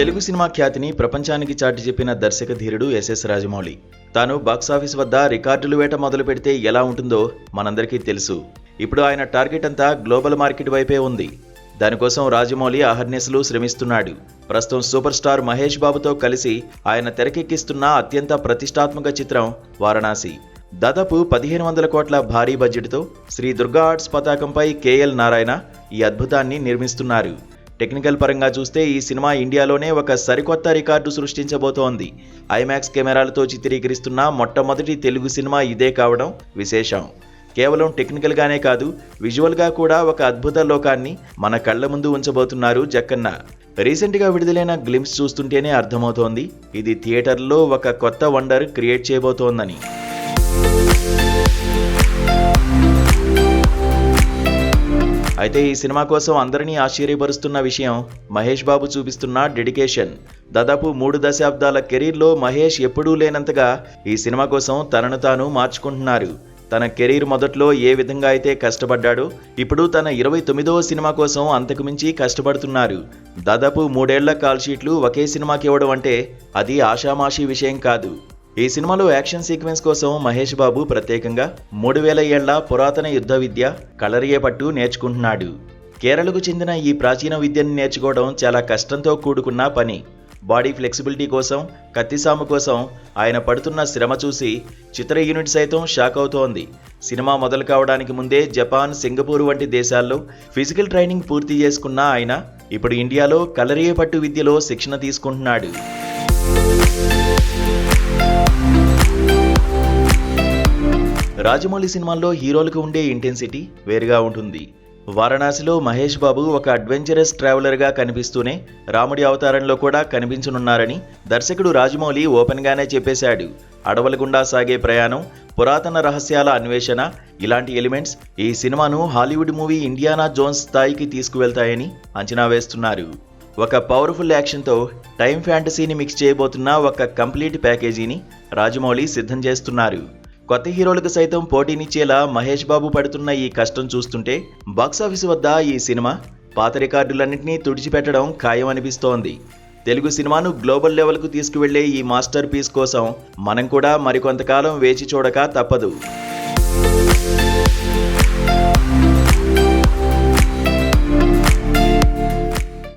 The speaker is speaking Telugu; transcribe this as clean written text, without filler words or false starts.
తెలుగు సినిమా ఖ్యాతిని ప్రపంచానికి చాటి చెప్పిన దర్శక ధీరుడు ఎస్ఎస్ రాజమౌళి. తాను బాక్సాఫీస్ వద్ద రికార్డులు వేట మొదలు పెడితే ఎలా ఉంటుందో మనందరికీ తెలుసు. ఇప్పుడు ఆయన టార్గెట్ అంతా గ్లోబల్ మార్కెట్ వైపే ఉంది. దానికోసం రాజమౌళి అహర్నిశలు శ్రమిస్తున్నాడు. ప్రస్తుతం సూపర్ స్టార్ మహేష్ బాబుతో కలిసి ఆయన తెరకెక్కిస్తున్న అత్యంత ప్రతిష్టాత్మక చిత్రం వారణాసి. దాదాపు 1500 కోట్ల భారీ బడ్జెట్తో శ్రీ దుర్గా ఆర్ట్స్ పతాకంపై కేఎల్ నారాయణ ఈ అద్భుతాన్ని నిర్మిస్తున్నారు. టెక్నికల్ పరంగా చూస్తే ఈ సినిమా ఇండియాలోనే ఒక సరికొత్త రికార్డు సృష్టించబోతోంది. ఐమాక్స్ కెమెరాలతో చిత్రీకరిస్తున్న మొట్టమొదటి తెలుగు సినిమా ఇదే కావడం విశేషం. కేవలం టెక్నికల్గానే కాదు, విజువల్గా కూడా ఒక అద్భుత లోకాన్ని మన కళ్ల ముందు ఉంచబోతున్నారు జక్కన్న. రీసెంట్గా విడుదలైన గ్లింప్స్ చూస్తుంటేనే అర్థమవుతోంది ఇది థియేటర్లో ఒక కొత్త వండర్ క్రియేట్ చేయబోతోందని. అయితే ఈ సినిమా కోసం అందరినీ ఆశ్చర్యపరుస్తున్న విషయం మహేష్ బాబు చూపిస్తున్న డెడికేషన్. దాదాపు 3 దశాబ్దాల కెరీర్లో మహేష్ ఎప్పుడూ లేనంతగా ఈ సినిమా కోసం తనను తాను మార్చుకుంటున్నారు. తన కెరీర్ మొదట్లో ఏ విధంగా అయితే కష్టపడ్డాడో ఇప్పుడు తన 29వ సినిమా కోసం అంతకుమించి కష్టపడుతున్నారు. దాదాపు 3 ఏళ్ల కాల్ షీట్లు ఒకే సినిమాకి ఇవ్వడం అంటే అది ఆషామాషీ విషయం కాదు. ఈ సినిమాలో యాక్షన్ సీక్వెన్స్ కోసం మహేష్ బాబు ప్రత్యేకంగా 3000 ఏళ్ల పురాతన యుద్ధ విద్య కలరియే పట్టు నేర్చుకుంటున్నాడు. కేరళకు చెందిన ఈ ప్రాచీన విద్యను నేర్చుకోవడం చాలా కష్టంతో కూడుకున్న పని. బాడీ ఫ్లెక్సిబిలిటీ కోసం, కత్తిసాము కోసం ఆయన పడుతున్న శ్రమ చూసి చిత్ర యూనిట్ సైతం షాక్ అవుతోంది. సినిమా మొదలు కావడానికి ముందే జపాన్, సింగపూర్ వంటి దేశాల్లో ఫిజికల్ ట్రైనింగ్ పూర్తి చేసుకున్న ఆయన ఇప్పుడు ఇండియాలో కలరియే పట్టు విద్యలో శిక్షణ తీసుకుంటున్నాడు. రాజమౌళి సినిమాల్లో హీరోలకు ఉండే ఇంటెన్సిటీ వేరుగా ఉంటుంది. వారణాసిలో మహేష్ బాబు ఒక అడ్వెంచరస్ ట్రావెలర్గా కనిపిస్తూనే రాముడి అవతారంలో కూడా కనిపించనున్నారని దర్శకుడు రాజమౌళి ఓపెన్గానే చెప్పేశాడు. అడవుల గుండా సాగే ప్రయాణం, పురాతన రహస్యాల అన్వేషణ ఇలాంటి ఎలిమెంట్స్ ఈ సినిమాను హాలీవుడ్ మూవీ ఇండియానా జోన్స్ స్థాయికి తీసుకువెళ్తాయని అంచనా వేస్తున్నారు. ఒక పవర్ఫుల్ యాక్షన్తో టైం ఫ్యాంటసీని మిక్స్ చేయబోతున్న ఒక కంప్లీట్ ప్యాకేజీని రాజమౌళి సిద్ధం చేస్తున్నారు. కొత్త హీరోలకు సైతం పోటీనిచ్చేలా మహేష్ బాబు పడుతున్న ఈ కష్టం చూస్తుంటే బాక్సాఫీస్ వద్ద ఈ సినిమా పాత రికార్డులన్నింటినీ తుడిచిపెట్టడం ఖాయం అనిపిస్తోంది. తెలుగు సినిమాను గ్లోబల్ లెవెల్కు తీసుకువెళ్లే ఈ మాస్టర్ పీస్ కోసం మనం కూడా మరికొంతకాలం వేచి చూడక తప్పదు.